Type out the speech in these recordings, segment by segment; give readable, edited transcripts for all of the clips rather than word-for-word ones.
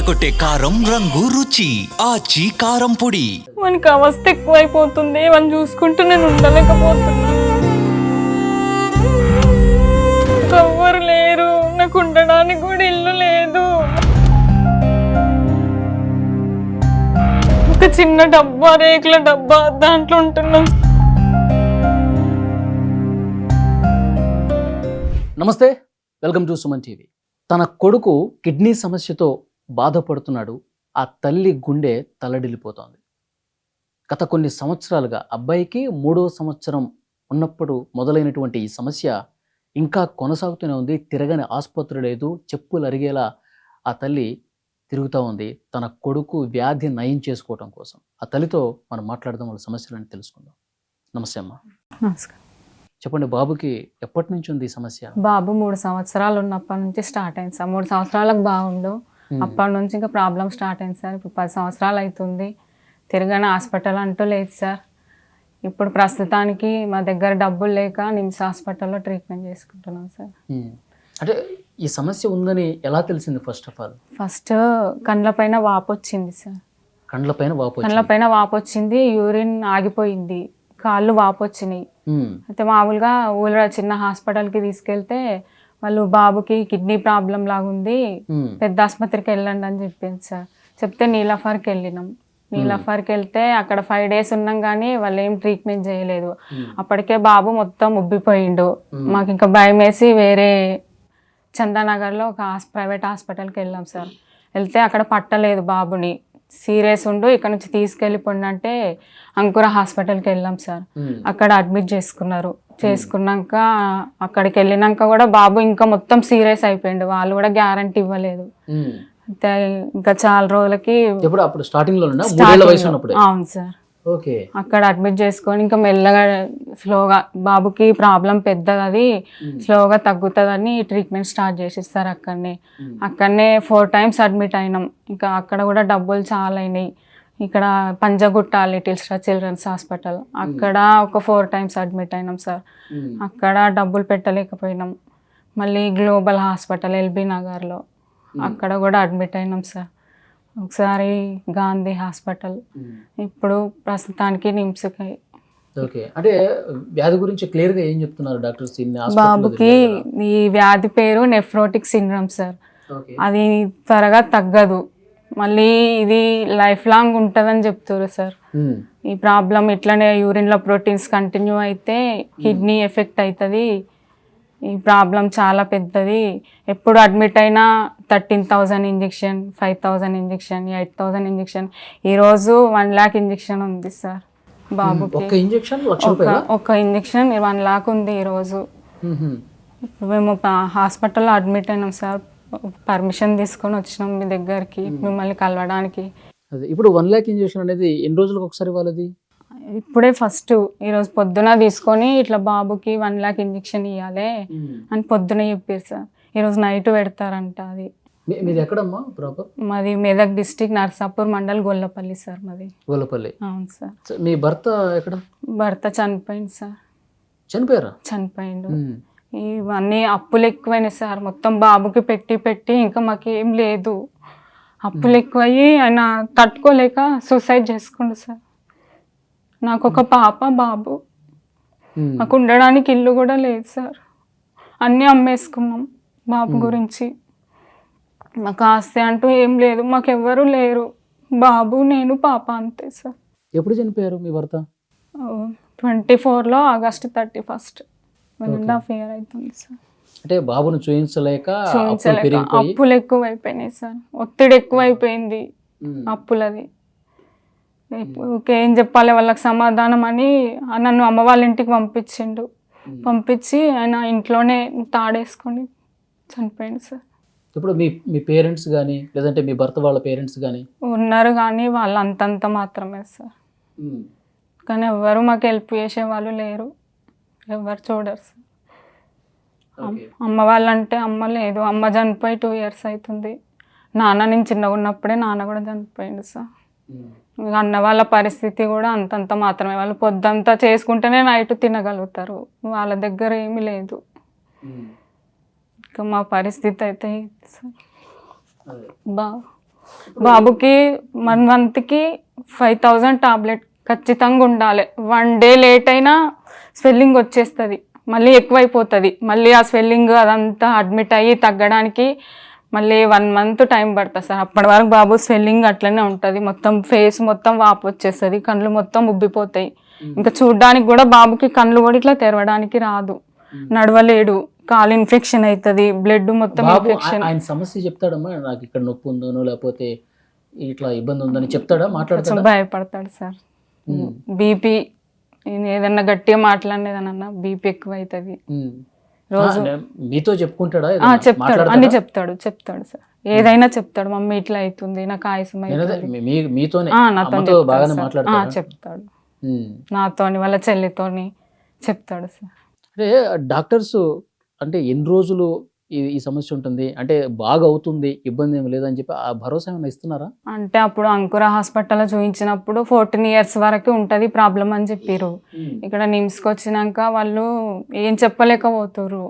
అదరగొట్టే కారం రంగు రుచి ఆచి కారం పొడి. మనకి అవస్థ ఎక్కువైపోతుంది, వాళ్ళని చూసుకుంటూ నేను ఉండలేకపోతున్నా. ఎవ్వరు లేరు, నాకు ఉండడానికి కూడా ఇల్లు లేదు. ఒక చిన్న డబ్బా, రేకుల డబ్బా, దాంట్లో ఉంటున్నాం. నమస్తే, వెల్కమ్ టు సుమన్ టీవీ. తన కొడుకు కిడ్నీ సమస్యతో బాధపడుతున్నాడు. ఆ తల్లి గుండె తల్లడిల్లిపోతోంది. గత కొన్ని సంవత్సరాలుగా అబ్బాయికి 3వ సంవత్సరం ఉన్నప్పుడు మొదలైనటువంటి ఈ సమస్య ఇంకా కొనసాగుతూనే ఉంది. తిరగని ఆసుపత్రి లేదు, చెప్పులు అరిగేలా ఆ తల్లి తిరుగుతూ ఉంది తన కొడుకు వ్యాధి నయం చేసుకోవటం కోసం. ఆ తల్లితో మనం మాట్లాడదాం, వాళ్ళ సమస్యలని తెలుసుకుందాం. నమస్తే అమ్మా. నమస్కారం. చెప్పండి, బాబుకి ఎప్పటి నుంచి ఉంది ఈ సమస్య? బాబు 3 సంవత్సరాలు ఉన్నప్పటి నుంచి స్టార్ట్ అయింది సార్. 3 సంవత్సరాలకు బాగుండు, అప్పటి నుంచి ఇంకా ప్రాబ్లం స్టార్ట్ అయింది సార్. ఇప్పుడు 10 సంవత్సరాలు అవుతుంది. తిరగని హాస్పిటల్ అంటూ లేదు సార్. ఇప్పుడు ప్రస్తుతానికి మా దగ్గర డబ్బులు లేక నిమ్స్ హాస్పిటల్లో ట్రీట్మెంట్ చేసుకుంటున్నాం సార్. అంటే ఈ సమస్య ఉందని ఎలా తెలిసింది? ఫస్ట్ కండ్లపైన వాపు వచ్చింది సార్. కండ్లపైన వాపు వచ్చింది, యూరిన్ ఆగిపోయింది, కాళ్ళు వాపు వచ్చినాయి. అయితే మామూలుగా ఊళ్ళో చిన్న హాస్పిటల్కి తీసుకెళ్తే వాళ్ళు బాబుకి కిడ్నీ ప్రాబ్లం లాగా ఉంది, పెద్ద ఆసుపత్రికి వెళ్ళండి అని చెప్పింది సార్. చెప్తే నీలాఫర్కి వెళ్ళినాం. నీలాఫర్కి వెళ్తే అక్కడ 5 days ఉన్నాం కానీ వాళ్ళు ఏం ట్రీట్మెంట్ చేయలేదు. అప్పటికే బాబు మొత్తం ఉబ్బిపోయిండు. మాకు ఇంకా భయం వేసి వేరే చందానగర్లో ఒక ప్రైవేట్ హాస్పిటల్కి వెళ్ళాం సార్. వెళ్తే అక్కడ పట్టలేదు బాబుని, సీరియస్ ఉండు, ఇక్కడ నుంచి తీసుకెళ్ళిపోండి అంటే అంకుర హాస్పిటల్కి వెళ్ళాం సార్. అక్కడ అడ్మిట్ చేసుకున్నాక అక్కడికి వెళ్ళినాక కూడా బాబు ఇంకా మొత్తం సీరియస్ అయిపోయిండు. వాళ్ళు కూడా గ్యారంటీ ఇవ్వలేదు. అయితే ఇంకా చాలా రోజులకి అవును సార్ అక్కడ అడ్మిట్ చేసుకొని ఇంకా మెల్లగా స్లోగా బాబుకి ప్రాబ్లం పెద్దది, అది స్లోగా తగ్గుతుందని ట్రీట్మెంట్ స్టార్ట్ చేసిస్తారు. అక్కడనే 4 times అడ్మిట్ అయినాం. ఇంకా అక్కడ కూడా డబ్బులు చాలా అయినాయి. ఇక్కడ Panjagutta little star children's hospital, అక్కడ ఒక 4 times అడ్మిట్ అయినాం సార్. అక్కడ డబ్బులు పెట్టలేకపోయినాం. మళ్ళీ గ్లోబల్ హాస్పిటల్ ఎల్బీ నగర్లో, అక్కడ కూడా అడ్మిట్ అయినాం సార్. ఒకసారి గాంధీ హాస్పిటల్, ఇప్పుడు ప్రస్తుతానికి నిమ్స్కి. అంటే వ్యాధి గురించి క్లియర్ గా ఏం చెప్తున్నారు డాక్టర్స్? బాబుకి ఈ వ్యాధి పేరు నెఫ్రోటిక్ సిండ్రోమ్ సార్. అది త్వరగా తగ్గదు, మళ్ళీ ఇది లైఫ్ లాంగ్ ఉంటుందని చెప్తారు సార్. ఈ ప్రాబ్లం ఇట్లనే యూరిన్లో ప్రోటీన్స్ కంటిన్యూ అయితే కిడ్నీ ఎఫెక్ట్ అవుతుంది. ఈ ప్రాబ్లం చాలా పెద్దది. ఎప్పుడు అడ్మిట్ అయినా 13,000 ఇంజెక్షన్, 5,000 ఇంజెక్షన్, 8,000 ఇంజెక్షన్. ఈరోజు 1 lakh ఇంజెక్షన్ ఉంది సార్ బాబుకి. ఒక ఇంజెక్షన్ 1 lakh ఉంది ఈరోజు. మేము హాస్పిటల్లో అడ్మిట్ అయినాం సార్. పర్మిషన్ తీసుకొని వచ్చినాం మీ దగ్గరికి మిమ్మల్ని కలవడానికి. ఇప్పుడు 1 lakh ఇంజెక్షన్ అనేది ఎన్ని రోజులకు ఒకసారి వాళ్ళది? ఇప్పుడే ఫస్ట్ ఈరోజు పొద్దున తీసుకొని ఇట్లా బాబుకి 1 lakh ఇంజెక్షన్ ఇవ్వాలి అని పొద్దున చెప్పారు సార్. ఈరోజు నైట్ పెడతారంట. అది మాది మెదక్ డిస్ట్రిక్ట్ నర్సాపూర్ మండల్ గొల్లపల్లి సార్. మాది గొల్లపల్లి. అవును సార్. మీ భర్త ఎక్కడ? భర్త చనిపోయింది సార్. చనిపోయిండు. ఇవన్నీ అప్పులు ఎక్కువైనాయి సార్. మొత్తం బాబుకి పెట్టి ఇంకా మాకేం లేదు. అప్పులు ఎక్కువయ్యి ఆయన తట్టుకోలేక సూసైడ్ చేసుకుండు సార్. నాకు ఒక పాప, బాబు. నాకు ఉండడానికి ఇల్లు కూడా లేదు సార్. అన్నీ అమ్మేసుకున్నాం బాబు గురించి. మాకు ఆస్తి అంటూ ఏం లేదు, మాకెవ్వరూ లేరు. బాబు, నేను, పాప అంతే సార్. ఎప్పుడు చనిపోయారు మీ భర్త? 24లో August 31st. 1.5 year అవుతుంది సార్. అంటే బాబును చూయించలేక అప్పులు ఎక్కువ అయిపోయినాయి సార్. ఒత్తిడి ఎక్కువ అయిపోయింది అప్పులది. ఏం చెప్పాలి వాళ్ళకి సమాధానం అని నన్ను అమ్మ వాళ్ళ ఇంటికి పంపించి ఆయన ఇంట్లోనే తాడేసుకొని చనిపోయింది సార్. ఇప్పుడు మీ పేరెంట్స్ కానీ లేదంటే మీ భర్త వాళ్ళ పేరెంట్స్ కానీ ఉన్నారు, కానీ వాళ్ళు అంతంత మాత్రమే సార్. కానీ ఎవరు మాకు హెల్ప్ చేసే వాళ్ళు లేరు, ఎవరు చూడరు సార్. అమ్మ వాళ్ళంటే అమ్మ లేదు. అమ్మ చనిపోయి 2 years అవుతుంది. నాన్న నేను చిన్నగా ఉన్నప్పుడే నాన్న కూడా చనిపోయింది సార్. అన్న వాళ్ళ పరిస్థితి కూడా అంతంత మాత్రమే. వాళ్ళు పొద్దంతా చేసుకుంటేనే నైట్ తినగలుగుతారు, వాళ్ళ దగ్గర ఏమీ లేదు. ఇంకా మా పరిస్థితి అయితే సార్ బాబుకి 1 మంత్కి 5,000 టాబ్లెట్ ఖచ్చితంగా ఉండాలి. 1 డే లేట్ అయినా స్వెల్లింగ్ వచ్చేస్తుంది, మళ్ళీ ఎక్కువైపోతుంది. మళ్ళీ ఆ స్వెల్లింగ్ అదంతా అడ్మిట్ అయ్యి తగ్గడానికి మళ్ళీ 1 మంత్ టైం పడుతుంది సార్. అప్పటి వరకు బాబు స్వెల్లింగ్ అట్లనే ఉంటుంది, మొత్తం ఫేస్ మొత్తం వాపు వచ్చేస్తుంది, కళ్ళు మొత్తం ఉబ్బిపోతాయి. ఇంకా చూడడానికి కూడా బాబుకి కళ్ళు కూడా ఇట్లా తెరవడానికి రాదు, నడవలేడు, కాలు ఇన్ఫెక్షన్ అవుతుంది, బ్లడ్ మొత్తం ఇన్ఫెక్షన్. ఆయన సమస్య చెప్తాడమ్మా, నాకు ఇక్కడ నొప్పి ఉందనో లేకపోతే ఇట్లా ఇబ్బంది ఉందని చెప్తాడా, మాట్లాడతాడా? భయపడతాడు సార్. బీపీ ఏదన్నా గట్టిగా మాట్లాడేదనన్నా బీపీ ఎక్కువ అవుతుంది. రోజు మీతో చెప్పుకుంటాడా? చెప్తాడు, అన్ని చెప్తాడు సార్, ఏదైనా చెప్తాడు. మమ్మీ ఇట్లా అవుతుంది, నాకు ఆయాసం అవుతుంది, మీతోనే చెప్తాడు. నాతోని వాళ్ళ చెల్లితోని చెప్తాడు సార్. అంటే డాక్టర్స్ అంటే ఎన్ని రోజులు ఈ సమస్య ఉంటుంది, అంటే బాగా అవుతుంది, ఇబ్బంది ఏమి లేదని చెప్పి ఆ భరోసా ఏమైనా ఇస్తున్నారా? అంటే అప్పుడు అంకుర హాస్పిటల్లో చూపించినప్పుడు 14 years వరకు ఉంటుంది ప్రాబ్లం అని చెప్పారు. ఇక్కడ నిమ్స్కి వచ్చినాక వాళ్ళు ఏం చెప్పలేకపోతారు.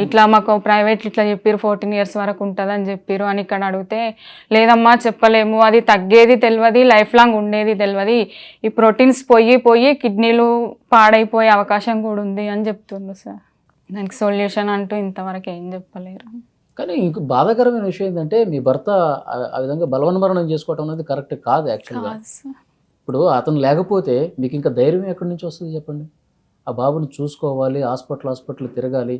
ఇట్లా మాకు ప్రైవేట్ ఇట్లా చెప్పారు 14 years వరకు ఉంటుంది అని చెప్పారు అని ఇక్కడ అడిగితే, లేదమ్మా చెప్పలేము, అది తగ్గేది తెలియదు, లైఫ్ లాంగ్ ఉండేది తెలియదు, ఈ ప్రోటీన్స్ పోయి కిడ్నీలు పాడైపోయే అవకాశం కూడా ఉంది అని చెప్తున్నారు సార్. దానికి సొల్యూషన్ అంటూ ఇంతవరకు ఏం చెప్పలేరు. కానీ ఇంక బాధాకరమైన విషయం ఏంటంటే మీ భర్త ఆ విధంగా బలవన్మరణం చేసుకోవటం అనేది కరెక్ట్ కాదు యాక్చువల్గా. ఇప్పుడు అతను లేకపోతే మీకు ఇంకా ధైర్యం ఎక్కడి నుంచి వస్తుంది చెప్పండి? ఆ బాబుని చూసుకోవాలి, హాస్పిటల్ తిరగాలి,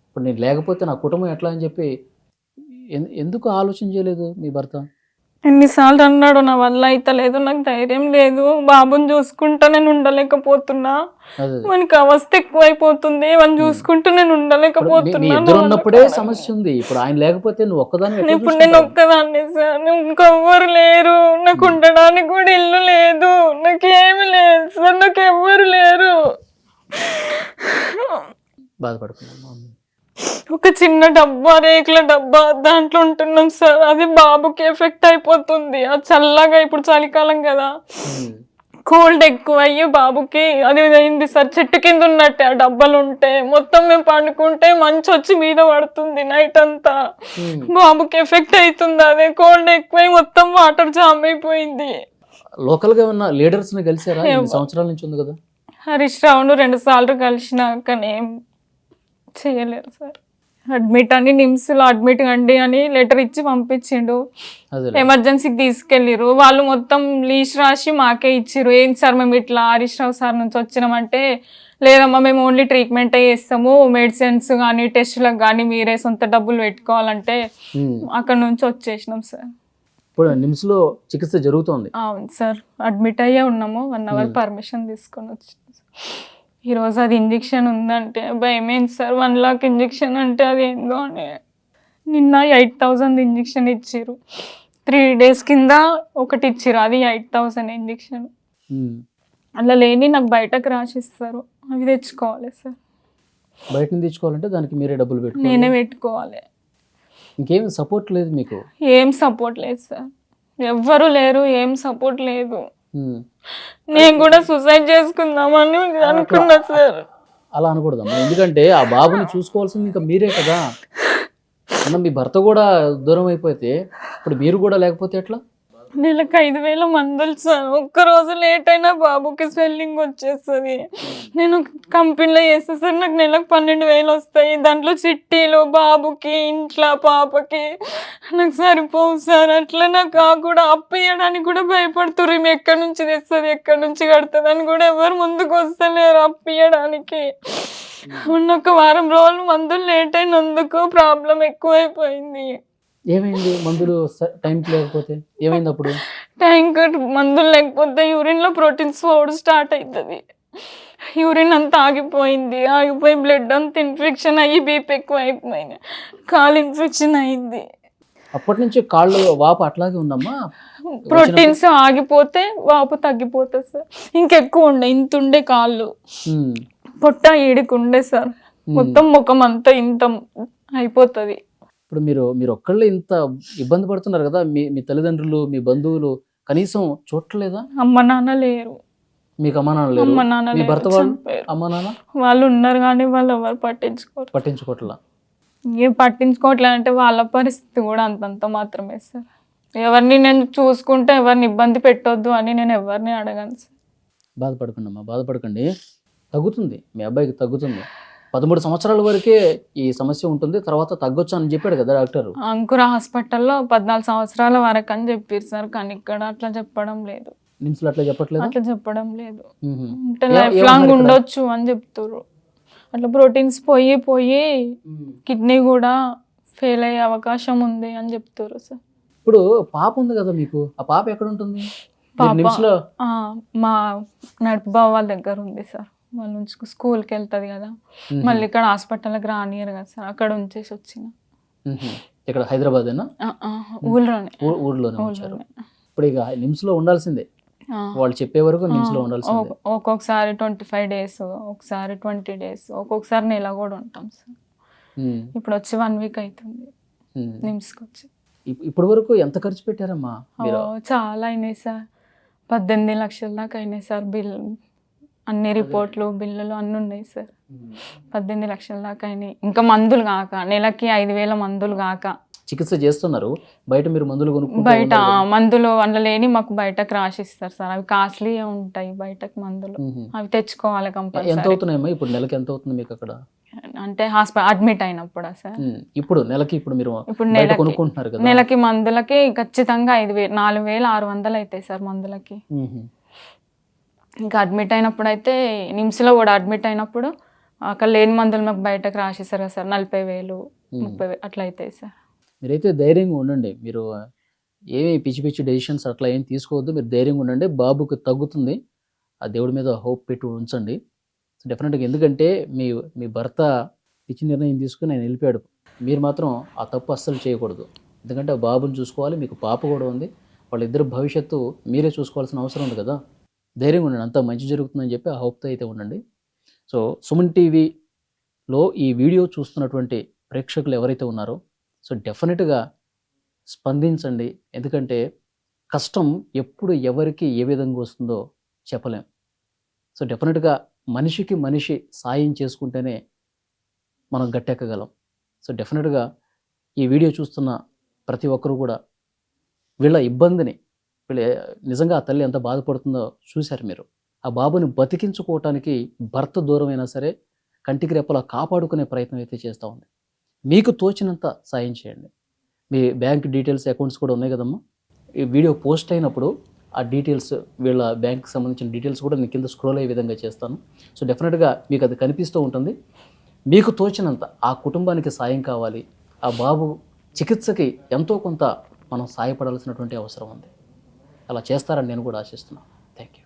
ఇప్పుడు నేను లేకపోతే నా కుటుంబం ఎట్లా అని చెప్పి ఎందుకు ఆలోచన చేయలేదు మీ భర్త? ఎన్నిసార్లు అన్నాడు, నా వల్ల అయితే లేదు, నాకు ధైర్యం లేదు, బాబుని చూసుకుంటా నేను ఉండలేకపోతున్నా, మనకి అవస్థ ఎక్కువైపోతుంది, వాళ్ళని చూసుకుంటూ నేను ఉండలేకపోతున్నా. సమస్య ఉంది, ఇప్పుడు ఆయన లేకపోతే నువ్వు ఒక్కదాన్ని. ఇప్పుడు నేను ఒక్కదాన్ని సార్, ఇంకెవ్వరు లేరు, నాకు ఉండడానికి కూడా ఇల్లు లేదు, నాకేమి లేదు సార్, నాకు ఎవ్వరు లేరు. బాధపడుతున్నా. ఒక చిన్న డబ్బా, రేకుల డబ్బా, దాంట్లో ఉంటున్నాం సార్. అది బాబుకి ఎఫెక్ట్ అయిపోతుంది. ఆ చల్లగా ఇప్పుడు చలికాలం కదా, కోల్డ్ ఎక్కువ అయ్యి బాబుకి అది అయింది సార్. చెట్టు కింద ఉన్నట్టే ఆ డబ్బాలు ఉంటే మొత్తం మేము పండుకుంటే మంచి వచ్చి మీద పడుతుంది నైట్ అంతా. బాబుకి ఎఫెక్ట్ అవుతుంది, అదే కోల్డ్ ఎక్కువై మొత్తం వాటర్ జామ్ అయిపోయింది. లోకల్ గా ఉన్న లీడర్స్ ని కలిసారా? సంవత్సరాల నుంచి ఉంది కదా. హరీష్ రావును 2 సార్లు కలిసినా కానీ ఏం చేయలేరు సార్. అడ్మిట్ అని నిమ్స్లో అడ్మిట్ అండి అని లెటర్ ఇచ్చి పంపించిండు, ఎమర్జెన్సీకి తీసుకెళ్ళిరు. వాళ్ళు మొత్తం లీస్ట్ రాసి మాకే ఇచ్చిర్రు. ఏం సార్ మేము ఇట్లా హరీష్ రావు సార్ నుంచి వచ్చినామంటే, లేదమ్మా మేము ఓన్లీ ట్రీట్మెంటే చేస్తాము, మెడిసిన్స్ కానీ టెస్టులకు కానీ మీరే సొంత డబ్బులు పెట్టుకోవాలంటే అక్కడ నుంచి వచ్చేసినాం సార్. ఇప్పుడు నిమ్స్లో చికిత్స జరుగుతుంది? అవును సార్, అడ్మిట్ అయ్యే ఉన్నాము. 1 hour పర్మిషన్ తీసుకొని వచ్చినాం సార్. ఈరోజు అది ఇంజెక్షన్ ఉందంటే భయమైంది సార్. 1 lakh ఇంజెక్షన్ అంటే అది ఏందో అని. నిన్న 8,000 ఇంజెక్షన్ ఇచ్చిర్రు, 3 days కింద ఒకటి ఇచ్చిర్రు, అది 8,000 ఇంజెక్షన్. అలా లేని నాకు బయటకు రాసిస్తారు, అవి తెచ్చుకోవాలి సార్. బయట నుంచి తెచ్చుకోవాలంటే దానికి మీరే డబ్బులు పెట్టుకోవాలి? నేనే పెట్టుకోవాలి. ఇంకేం సపోర్ట్ లేదు మీకు? ఏం సపోర్ట్ లేదు సార్, ఎవ్వరు లేరు, ఏం సపోర్ట్ లేదు. నేను కూడా సూసైడ్ చేసుకుందామని అనుకున్నా సార్. అలా అనకూడదమ్మా, ఎందుకంటే ఆ బాబుని చూసుకోవాల్సింది ఇంకా మీరే కదా. మీ భర్త కూడా దూరం అయిపోతే ఇప్పుడు మీరు కూడా లేకపోతే ఎట్లా? నెలకు 5,000 మందులు సార్. ఒక్కరోజు లేట్ అయినా బాబుకి స్వెల్లింగ్ వచ్చేస్తుంది. నేను కంపెనీలో చేస్తే సార్ నాకు నెలకు 12,000 వస్తాయి. దాంట్లో చిట్టీలు బాబుకి, ఇంట్లో పాపకి నాకు సరిపోవు సార్. అట్లా నాకు కూడా అప్పు ఇవ్వడానికి కూడా భయపడుతుర్రు. ఈమె ఎక్కడి నుంచి తెస్తుంది, ఎక్కడి నుంచి కడుతుంది అని కూడా ఎవరు ముందుకు వస్తలేరు అప్పు ఇవ్వడానికి. మొన్న 1 వారం రోజులు మందులు లేట్ అయినందుకు ప్రాబ్లం ఎక్కువైపోయింది. ఏమైంది? మందులు టైంకి లేకపోతే ఏమైంది? అప్పుడు టైంకి మందులు లేకపోతే యూరిన్లో ప్రోటీన్స్ పౌడర్ స్టార్ట్ అవుతుంది. యూరిన్ అంతా ఆగిపోయి బ్లడ్ అంతా ఇన్ఫెక్షన్ అయ్యి బీపీ ఎక్కువ అయిపోయింది, కాలు ఇన్ఫెక్షన్ అయింది. అప్పటి నుంచి కాళ్ళు వాపు అట్లాగే ఉందమ్మా? ప్రోటీన్స్ ఆగిపోతే వాపు తగ్గిపోతుంది సార్. ఇంకెక్కువ ఉండే, ఇంత ఉండే కాళ్ళు, పొట్ట ఈడికుండే సార్, మొత్తం ముఖం అంతా ఇంత అయిపోతుంది. ఇప్పుడు మీరు ఒక్కళ్ళే ఇంత ఇబ్బంది పడుతున్నారు కదా, మీ తల్లిదండ్రులు, మీ బంధువులు కనీసం చూడలేదా? అమ్మ నాన్న లేరు. మీకు అమ్మ నాన్న లేరు? మీ భర్త వాళ్ళు అమ్మ నాన్న వాళ్ళు ఉన్నారు కానీ వాళ్ళు ఎవరు పట్టించుకోవట్లా. ఏం పట్టించుకోవట్లే అంటే వాళ్ళ పరిస్థితి కూడా అంతంత మాత్రమే సార్. ఎవరిని నేను చూసుకుంటే ఎవరిని ఇబ్బంది పెట్టొద్దు అని నేను ఎవరిని అడగను సార్. బాధపడకండి అమ్మా, బాధపడకండి. తగ్గుతుంది, మీ అబ్బాయికి తగ్గుతుంది. 13 సంవత్సరాల వరకే ఈ సమస్య ఉంటుంది, తర్వాత తగ్గొచ్చు అని చెప్పాడు కదా డాక్టర్. అంకుర హాస్పిటల్లో 14 సంవత్సరాల వరకు అని చెప్పారు సార్, కానీ ఇక్కడ అట్లా చెప్పడం లేదు. నిమ్స్లో అట్లా చెప్పట్లేదు. అట్లా చెప్పడం లేదు. అంటే లైఫ్ లాంగ్ ఉండొచ్చు అని చెప్తారు. అట్లా ప్రోటీన్స్ పోయి పోయి కిడ్నీ కూడా ఫెయిల్ అయ్యే అవకాశం ఉంది అని చెప్తారు సార్. ఇప్పుడు పాప ఉంది కదా మీకు, ఆ పాప ఎక్కడ ఉంటుంది? నిమ్స్లో మా నడుపు బావ వాళ్ళ దగ్గర ఉంది సార్. వాళ్ళ నుంచి స్కూల్కి వెళ్తుంది కదా, మళ్ళీ ఇక్కడ హాస్పిటల్కి రానియరు కదా సార్, అక్కడ ఉంచేసి వచ్చిన. ఇక్కడ హైదరాబాదేనా? ఊళ్ళోనే. ఊళ్ళోనే ఉంచారు. ఇప్పుడు ఇక నిమ్స్లో ఉండాల్సిందే, వాళ్ళు చెప్పే వరకు నిమ్స్లో ఉండాల్సిందే. ఒక్కొక్కసారి 25 days, ఒకసారి 20 days, ఒక్కొక్కసారి నెల కూడా ఉంటాం సార్. ఇప్పుడు వచ్చి 1 week అవుతుంది నిమ్స్కి వచ్చి. ఇప్పటి వరకు ఎంత ఖర్చు పెట్టారమ్మా? చాలా అయినాయి సార్, 18 లక్షల దాకా అయినాయి సార్. అన్ని రిపోర్ట్లు బిల్లులు అన్నీ ఉన్నాయి సార్. 18 లక్షల దాకా అయినాయి. ఇంకా మందులు కాక, నెలకి 5,000 మందులు కాక. చికిత్స చేస్తున్నారు, బయట మీరు మందులు కొనుక్కుంటే? బయట మందులు అందులో లేని మాకు బయటకు రాసిస్తారు సార్, అవి కాస్ట్లీ ఉంటాయి బయటకు మందులు, అవి తెచ్చుకోవాలి కంపల్సరీ. ఎంత అవుతున్నాయమ్మా ఇప్పుడు నెలకి? ఎంత అవుతుంది మీకు అక్కడ? అంటే హాస్పిటల్ అడ్మిట్ అయినప్పుడు సార్. ఇప్పుడు నెలకి ఇప్పుడు మీరు కొనుక్కుంటున్నారు కదా, నెలకి మందులకి ఖచ్చితంగా 5,000 4,600 అవుతాయి సార్ మందులకి. ఇంకా అడ్మిట్ అయినప్పుడు అయితే నిమ్స్లో కూడా అడ్మిట్ అయినప్పుడు అక్కడ లేని మందులు మాకు బయటకు రాసేసారు కదా సార్, 40,000 30,000 అట్లా అవుతాయి సార్. మీరైతే ధైర్యంగా ఉండండి, మీరు ఏమి పిచ్చి పిచ్చి డెసిషన్స్ అట్లా ఏం తీసుకోవద్దు, మీరు ధైర్యంగా ఉండండి. బాబుకి తగ్గుతుంది, ఆ దేవుడి మీద హోప్ పెట్టి ఉంచండి డెఫినెట్గా. ఎందుకంటే మీ భర్త పిచ్చి నిర్ణయం తీసుకుని ఆయన వెళ్ళిపోయాడు, మీరు మాత్రం ఆ తప్పు అస్సలు చేయకూడదు. ఎందుకంటే ఆ బాబుని చూసుకోవాలి, మీకు పాప కూడా ఉంది, వాళ్ళిద్దరు భవిష్యత్తు మీరే చూసుకోవాల్సిన అవసరం ఉంది కదా. ధైర్యంగా ఉండండి, అంతా మంచి జరుగుతుందని చెప్పి ఆ హోప్తో అయితే ఉండండి. సో సుమన్ టీవీలో ఈ వీడియో చూస్తున్నటువంటి ప్రేక్షకులు ఎవరైతే ఉన్నారో, సో డెఫినెట్గా స్పందించండి. ఎందుకంటే కష్టం ఎప్పుడు ఎవరికి ఏ విధంగా వస్తుందో చెప్పలేం. సో డెఫినెట్గా మనిషికి మనిషి సాయం చేసుకుంటేనే మనం గట్టెక్కగలం. సో డెఫినెట్గా ఈ వీడియో చూస్తున్న ప్రతి ఒక్కరూ కూడా వీళ్ళ ఇబ్బందిని, నిజంగా ఆ తల్లి ఎంత బాధపడుతుందో చూశారు మీరు. ఆ బాబుని బతికించుకోవటానికి భర్త దూరమైనా సరే కంటికి రెప్పలా కాపాడుకునే ప్రయత్నం అయితే చేస్తూ ఉంది. మీకు తోచినంత సాయం చేయండి. మీ బ్యాంక్ డీటెయిల్స్, అకౌంట్స్ కూడా ఉన్నాయి కదమ్మా. ఈ వీడియో పోస్ట్ అయినప్పుడు ఆ డీటెయిల్స్, వీళ్ళ బ్యాంక్కి సంబంధించిన డీటెయిల్స్ కూడా నేను కింద స్క్రోల్ అయ్యే విధంగా చేస్తాను. సో డెఫినెట్గా మీకు అది కనిపిస్తూ ఉంటుంది. మీకు తోచినంత ఆ కుటుంబానికి సాయం కావాలి, ఆ బాబు చికిత్సకి ఎంతో కొంత మనం సాయపడాల్సినటువంటి అవసరం ఉంది. అలా చేస్తారని నేను కూడా ఆశిస్తున్నాను. Thank you.